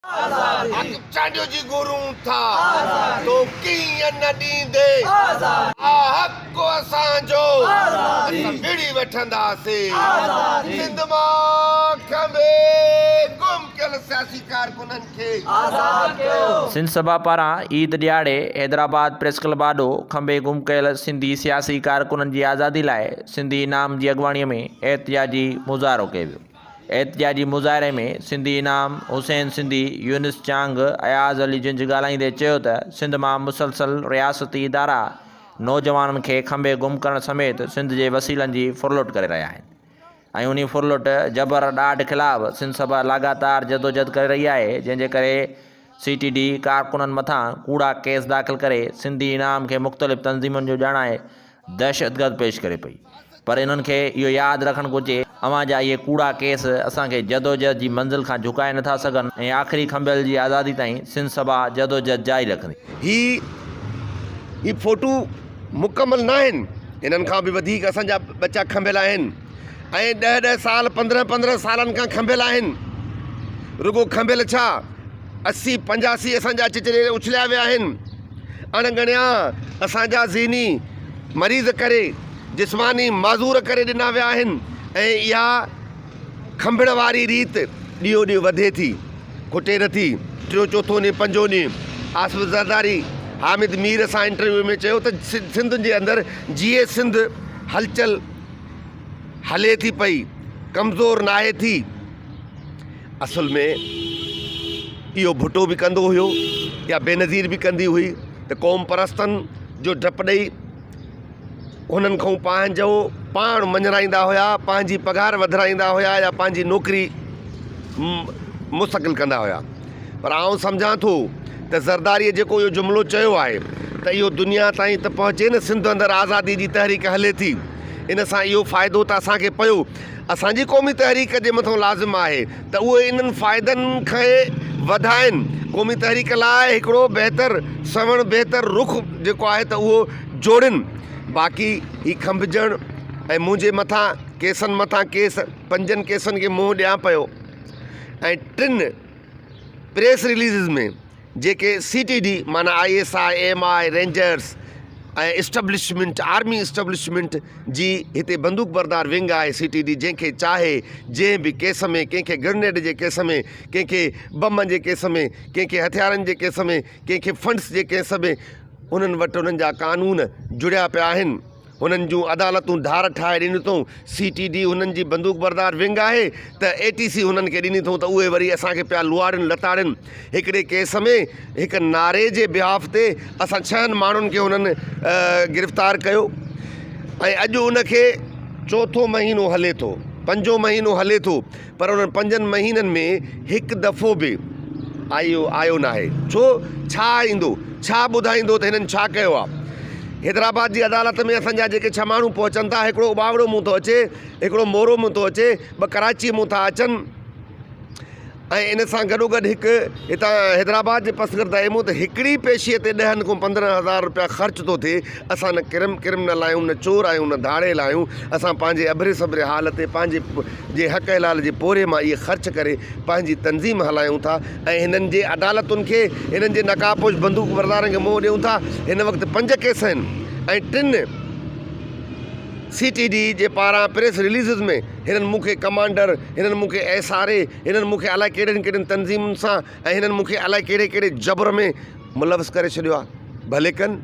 हक चांडियो जी गुरू था तो कीअं न ॾींदे आ हक को असांजो असां विड़ी वठंदासीं सिंध मां खंबे गुम कयल सियासी कारकुननि खे सिंध सभा पारां ईद ॾियारे हैदराबाद प्रेस क्लब आॾो खंबे गुम कयल सिंधी सियासी कारकुननि जी आज़ादी लाइ सिंधी इनाम जी अॻुवाणीअ में एहतिजाजी मुज़ाहिरो कयो वियो। एहतिजाजी मुज़ाहिरे में सिंधी इनाम हुसैन सिंधी, यूनिस चांग, अयाज़ अली जिंज ॻाल्हाईंदे चयो त सिंध मां मुसलसल रियासती इदारा नौजवाननि खे खंबे गुम करण समेत सिंध जे वसीलनि जी फुरलोट करे रहिया आहिनि ऐं उन फुरलोट जबर ॾाढ ख़िलाफ़ सिंध सभा लगातार जदोजहद करे रही आहे, जंहिंजे करे CTD कारकुननि मथां कूड़ा केस दाख़िल करे सिंधी इनाम खे मुख़्तलिफ़ तंज़ीमुनि जो ॼाणाए दहशतगर्द पेश करे पई। पर इन्हनि खे इहो यादि रखणु घुरिजे अवां जा इहे कूड़ा केस असांखे जदोजहद जी मंज़िल खां झुकाए नथा सघनि ऐं आख़िरी खंबियल जी आज़ादी ताईं सिंध सभा जदोजहद जारी रखंदी। ही फोटू मुकमल न आहिनि, इन्हनि खां बि वधीक असांजा बच्चा खंबियल आहिनि ऐं 10-10 साल 15-15 सालनि खां खंबियल आहिनि। रुगो खंबियल छा 80-85 असांजा चिचरे उछलिया विया आहिनि। अणगणिया असांजा ज़हनी मरीज़ करे जिस्मानी माज़ूर करे ॾिना विया आहिनि ऐं इहा खंबिड़ वारी रीत ॾींहों ॾींहुं वधे थी, खुटे नथी। टियों चोथों ॾींहुं पंजो ॾींहुं आसिफ़ ज़रदारी हामिद मीर सां इंटरव्यू में चयो त सिंध जे अंदरि जीअं सिंध हलचल हले थी पई, कमज़ोर न आहे थी। असुल में इहो भुटो बि कंदो हुयो या बेनज़ीर बि कंदी हुई त क़ौम परस्तनि जो डपु ॾेई उन्हनि खां पंहिंजो पाण मञराईंदा हुया, पंहिंजी पघार वधाईंदा हुया या पंहिंजी नौकिरी मुस्तक़िल कंदा हुया। पर आउं सम्झां थो त ज़रदारीअ जेको इहो जुमिलो चयो आहे त इहो दुनिया ताईं त पहुचे न, सिंध अंदरि आज़ादी जी तहरीक हले थी। इन सां इहो फ़ाइदो त असांखे पियो, असांजी क़ौमी तहरीक जे मथां लाज़िम आहे त उहे इन्हनि फ़ाइदनि खे वधाइनि। क़ौमी तहरीक लाइ हिकिड़ो बहितर सवण बहितर रुख जेको आहे त उहो जोड़नि। बाक़ी ही खंभिजण ऐं मुंहिंजे मथां केसनि मथां केस 5 केसनि खे मुंहुं ॾियां पियो ऐं 3 प्रेस रिलीज़ में जेके CTD माना ISI, MI, रेंजर्स ऐं इस्टैब्लिशमेंट आर्मी इस्टैब्लिशमेंट जी हिते बंदूक बरदार विंग आहे CTD, जंहिंखे चाहे जंहिं बि केस में, कंहिंखे ग्रेनेड जे केस में, कंहिंखे बम जे केस में, कंहिंखे हथियारनि जे केस में, कंहिंखे फंड्स जे केस में, उन्हनि वटि उन्हनि जा कानून जुड़िया पिया आहिनि। उन्हनि जूं अदालतूं धार ठाहे ॾिनी अथऊं। CTD उन्हनि जी बंदूक बरदार विंग आहे त ATC उन्हनि खे ॾिनी अथऊं त उहे वरी असांखे पिया लुआड़नि लताड़नि। हिकिड़े केस में हिकु नारे जे बिहाफ ते असां 6 माण्हुनि खे उन्हनि गिरफ़्तार कयो ऐं अॼु उनखे 4थो महीनो हले थो, 5हों महीनो हले थो, पर उन्हनि 5 महीननि में हिकु दफ़ो बि आयो न आहे। छा ईंदो, छा ॿुधाईंदो त हिननि छा कयो आहे। हैदराबाद जी अदालत में असांजा जेके 6 माण्हू पहुचनि था, हिकिड़ो उबावड़ो मुंहुं थो अचे, हिकिड़ो मोरो मुंहुं थो अचे, 2 कराची मुंहुं था अचनि ऐं इन सां गॾोगॾु हिकु हितां हैदराबाद जे पसगर्द एमो त हिकिड़ी पेशीअ ते 10 खां 15,000 रुपया ख़र्च थो थिए। असां न क्रिमिनल आहियूं, न चोर आहियूं, न धाड़ेल आहियूं। असां पंहिंजे अभरे सभरे हाल ते पंहिंजे जे हक़ हलाल जे पोरे मां इहे ख़र्च करे पंहिंजी तंज़ीम हलायूं था ऐं हिननि जे अदालतुनि खे, हिननि जे नकाबपोश बंदूक बरदारनि खे मुंहुं ॾियूं था। हिन वक़्तु 5 केस आहिनि ऐं 3 CTD जे पारां प्रेस रिलीज़ में हिननि मूंखे कमांडर, हिननि मूंखे SRA, हिननि मूंखे अलाए कहिड़ियुनि तंज़ीमुनि सां ऐं हिननि मूंखे अलाए कहिड़े जबर में मुलविस करे छॾियो आहे। भले कनि,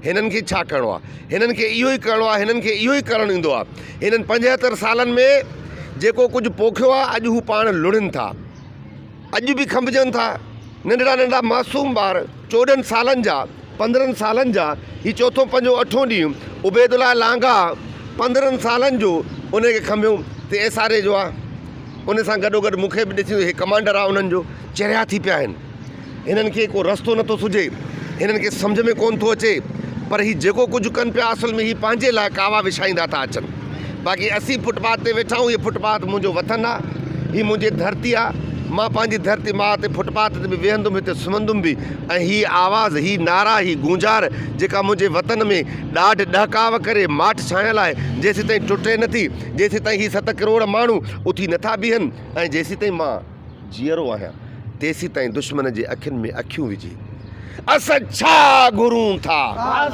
हिननि खे छा करिणो आहे, हिननि खे इहो ई करिणो आहे, हिननि खे इहो ई करणु ईंदो आहे। हिननि 75 सालनि में जेको कुझु पोखियो आहे, अॼु हू पाण लुड़नि था, अॼु बि खंभिजनि था। नंढड़ा नंढड़ा मासूम ॿार 14 सालनि जा, 15 सालनि जा, ही 4हों 5हों 8हों ॾींहुं उबैदुल्ला लांघा 15 सालनि जो उनखे खंभियो त SRA जो आहे। उन सां गॾोगॾु मूंखे बि ॾिसी हे कमांडर आहे उन्हनि जो। चरिया थी पिया आहिनि। हिननि खे को रस्तो नथो सुझे, हिननि खे सम्झ में कोन थो अचे, पर ही जेको कुझु कनि पिया असल में ही पंहिंजे लाइ कावा विछाईंदा था अचनि। बाक़ी असीं फुटपाथ ते वेठा आहियूं, हीअ फुटपाथ मुंहिंजो वतन आहे, हीअ मुंहिंजी धरती आहे। मां पंहिंजी धरती मां ते फुटपाथ ते बि वेहंदुमि, हिते सुम्हंदुमि बि ऐं हीअ आवाज़, हीअ नारा, हीअ गूंजार जेका मुंहिंजे वतन में ॾाढ ॾहकाव करे माठ छायल आहे, जेसीं ताईं टुटे नथी, जेसीं ताईं हीअ 7 करोड़ माण्हू उथी नथा बीहनि ऐं जेसीं ताईं मां जीअरो आहियां तेसी ताईं दुश्मन जे अखियुनि में अखियूं विझी असां छा घुरूं था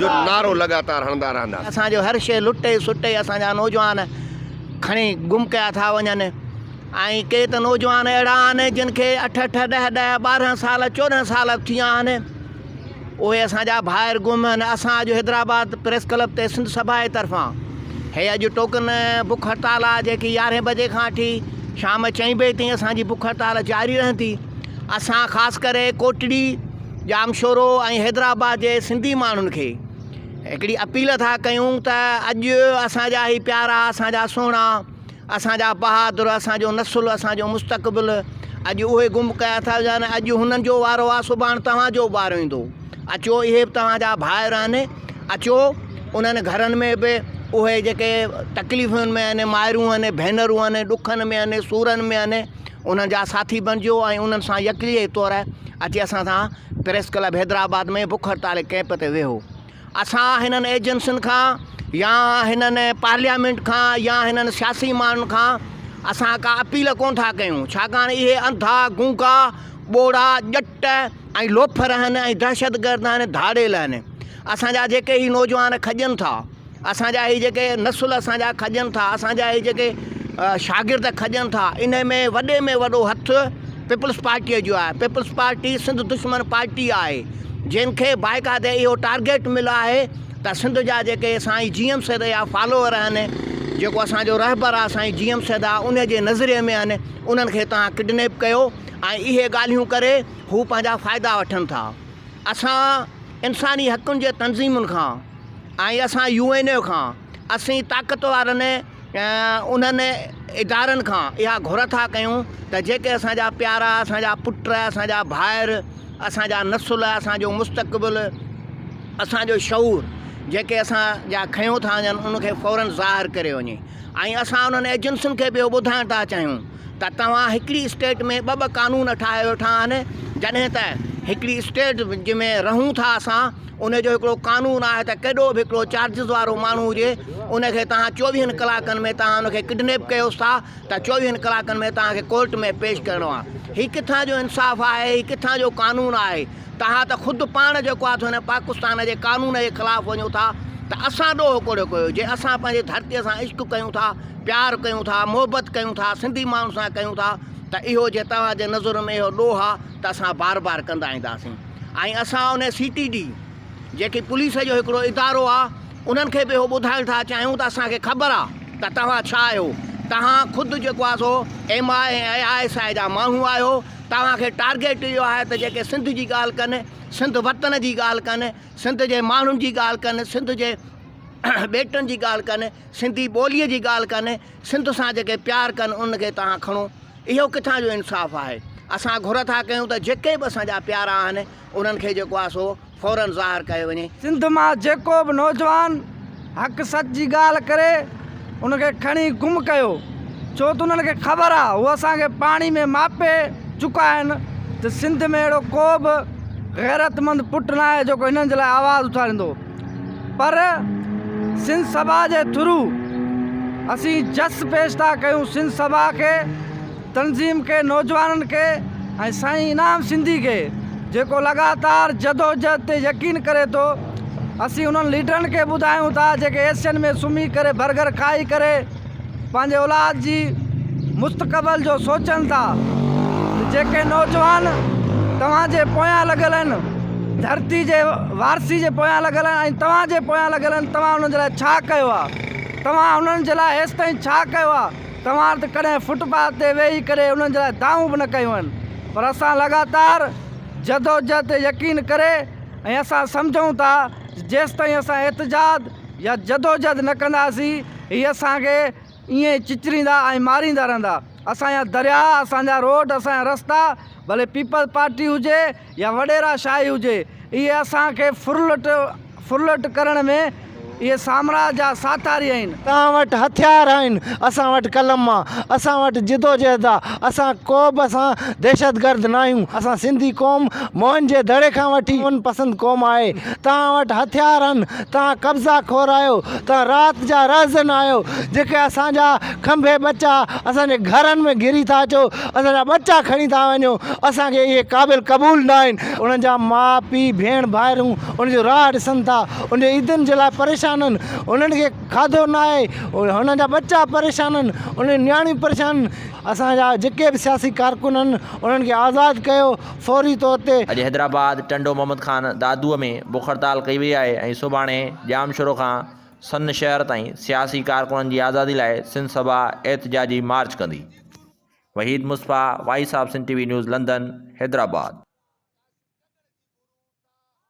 जो नारो लगातार हणंदा रहंदा। असांजो हर शइ लुटे सुटे असांजा नौजवान खणी गुम कया था वञनि ऐं के त नौजवान अहिड़ा आहिनि जिन खे 8-8 10-10 12 साल 14 साल थी विया आहिनि उहे असांजा ॿाहिरि गुम आहिनि। असां अॼु हैदराबाद प्रेस क्लब ते सिंध सभा जे तरफ़ां हे अॼु टोकन बुख हड़ताल आहे जेकी 11 बजे खां वठी शाम 4 बजे ताईं असांजी बुख हड़ताल जारी रहंदी। असां ख़ासि करे कोटड़ी जामशोरो ऐं हैदराबाद जे सिंधी माण्हुनि खे हिकिड़ी अपील था कयूं त अॼु असांजा ई प्यारा असांजा सुहिणा असांजा बहादुर असांजो नसुल असांजो मुस्तक़बिल अॼु उहे गुम कया था वञनि। अॼु हुननि जो वारो आहे, सुभाणे तव्हांजो वारो ईंदो। अचो इहे बि तव्हांजा भाइर आहिनि, अचो उन्हनि घरनि में बि उहे जेके तकलीफ़ुनि में आहिनि, माइरूं आहिनि, भेनरूं आहिनि, ॾुखनि में आहिनि, सूरनि में आहिनि, उन्हनि जा साथी बणिजो ऐं उन्हनि सां यकलीअ जे तौर अची असां सां प्रेस क्लब हैदराबाद में बुख हड़ताल कैंप ते वेहो। असां हिननि एजेंसियुनि खां या हिननि पार्लियामेंट खां या हिननि सियासी माण्हुनि खां असां का अपील कोन था कयूं, छाकाणि इहे अंधा गूंगा ॿोड़ा ॼट ऐं लोफर आहिनि ऐं दहशतगर्द आहिनि, धाड़ेल आहिनि। असांजा जेके ही नौजवान खॼनि था, असांजा ही जेके नसुल असांजा खॼनि था, असांजा ही जेके शागिर्द खॼनि था, इन में वॾो हथु पीपल्स पार्टीअ जो आहे। पीपल्स पार्टी सिंध दुश्मन पार्टी आहे जिनखे बाइकाते इहो टारगेट मिलियो आहे त सिंध जा जेके साईं GM सैद जा फॉलोअर आहिनि, जेको असांजो रहबर आहे साईं GM सैद आहे, उन जे नज़रिए में आहिनि, उन्हनि खे तव्हां किडनैप कयो ऐं इहे ॻाल्हियूं करे हू पंहिंजा फ़ाइदा वठनि था। असां इंसानी हक़ुनि जे तंज़ीमुनि खां ऐं असां UNO खां असीं ताक़त वारनि उन्हनि इदारनि खां इहा घुर था कयूं त जेके असांजा प्यारा असांजा पुट असांजा भाइर असांजा नसुल असांजो मुस्तक़बिल असांजो शऊर जेके असांजा खयूं था वञनि उनखे फ़ौरन ज़ाहिर करे वञे। ऐं असां उन्हनि एजेंसियुनि खे बि ॿुधाइण था चाहियूं त तव्हां हिकिड़ी स्टेट में ॿ कानून ठाहे वेठा आहिनि, जॾहिं त हिकिड़ी स्टेट जंहिंमें रहूं था असां उनजो हिकिड़ो कानून आहे त केॾो बि हिकिड़ो चार्जिस वारो माण्हू हुजे उनखे तव्हां 24 कलाकनि में तव्हां उनखे किडनैप कयोसि था त 24 कलाकनि में तव्हांखे कोर्ट में पेश करिणो आहे। हीउ किथां जो इंसाफ़ आहे, हीउ किथां जो कानून आहे? तव्हां त ख़ुदि पाण जेको आहे हिन पाकिस्तान जे कानून जे ख़िलाफ़ु वञो था त असां ॾोह कोड़ो कयो। जे असां पंहिंजे धरतीअ सां इश्क़ कयूं था, प्यार कयूं था, मोहबत कयूं था, सिंधी माण्हुनि सां कयूं था त इहो जे तव्हांजे नज़र में इहो ॾोह आहे त असां बार बार कंदा ईंदासीं। ऐं असां उन CTD जेकी पुलिस जो हिकिड़ो इदारो आहे उन्हनि खे बि इहो ॿुधाइण था चाहियूं त असांखे ख़बर आहे त तव्हां छा आहियो। तव्हां ख़ुदि जेको आहे सो MI ऐं ISI जा माण्हू आहियो। तव्हांखे टारगेट इहो आहे त जेके सिंध जी ॻाल्हि कनि, सिंध वतन जी ॻाल्हि कनि, सिंध जे माण्हुनि जी ॻाल्हि कनि, सिंध जे बेटनि जी ॻाल्हि कनि, सिंधी ॿोलीअ जी ॻाल्हि कनि, सिंध सां जेके प्यार कनि उनखे तव्हां खणो। इहो किथां जो इंसाफ़ आहे? असां घुर था कयूं त जेके बि असांजा प्यारा आहिनि उन्हनि खे जेको आहे सो फ़ौरन ज़ाहिर कयो वञे। सिंध मां जेको बि नौजवान हक़ सच जी ॻाल्हि करे उनखे खणी गुम कयो, छो त उन्हनि खे ख़बर आहे उहे असांखे पाणी में मापे चुका आहिनि त सिंध में अहिड़ो को बि गैरतमंद पुटु न आहे जेको हिननि जे लाइ आवाज़ु उथारींदो। पर सिंध सभा जे थ्रू असीं जस पेश था कयूं सिंध सभा खे, तंज़ीम खे, नौजवाननि खे ऐं साईं इनाम सिंधी खे जेको लगातार जदोजहद ते यकीन करे थो। असीं उन्हनि लीडरनि खे ॿुधायूं था जेके एशियन में सुम्ही करे बर्गर खाई करे पंहिंजे औलाद जी मुस्तक़बिल जो सोचनि था। जेके नौजवान तव्हांजे पोयां लॻल आहिनि, धरती जे वारसी जे पोयां लॻल आहिनि ऐं तव्हांजे पोयां लॻल आहिनि, तव्हां उन्हनि जे लाइ छा कयो आहे? तव्हां उन्हनि जे लाइ हेसि ताईं छा कयो आहे? तव्हां त कॾहिं फुटपाथ ते वेही करे उन्हनि जे लाइ दाऊं बि न कयूं आहिनि। पर असां लगातार जदोजहद ते यकीन करे ऐं असां सम्झूं था जेसि ताईं असां एहतजाज या जदोजहद न कंदासीं हीअ असांखे ईअं चिचरींदा ऐं मारींदा रहंदा। असांजा दरिया, असांजा रोड, असांजा रस्ता, भले पीपल्स पार्टी हुजे या वॾेरा शाही हुजे, इहे असांखे फुरलट करण में इहे साम्राज्य जा साथारी आहिनि। तव्हां वटि हथियार आहिनि, असां वटि कलम आहे, असां वटि जिदोजहद आहे, असां को बि दहशतगर्द न आहियूं। असां सिंधी क़ौम मोहन जे दड़े खां वठी पसंदि क़ौम आहे। तव्हां वटि हथियार आहिनि, तव्हां कब्ज़ा खोर आहियो, तव्हां राति जा रहज़न आहियो, जेके असांजा खंभे बच्चा असांजे घरनि में घिरी था अचो, असांजा बच्चा खणी था वञो, असांखे इहे क़ाबिल क़बूल न आहिनि। उन्हनि जा माउ पीउ भेण भाइरूं उनजो राह ॾिसनि था, उन ईदनि जे लाइ परेशान आहिनि, उन्हनि खे खाधो न आहे, हुननि जा बच्चा परेशान आहिनि, उन नियाणियूं परेशान आहिनि। असांजा जेके बि सियासी कारकुन आहिनि उन्हनि खे आज़ादु कयो फौरी तौर ते। अॼु हैदराबाद टंडो मोहम्मद ख़ान दादूअ में बुख हड़ताल कई वई आहे ऐं सुभाणे जामशोरो खां सन शहर ताईं सियासी कारकुननि जी आज़ादी लाइ सिंध सभा एहतजाजी मार्च कंदी। Waheed Mustafa, voice of Sindh TV news, London, Hyderabad.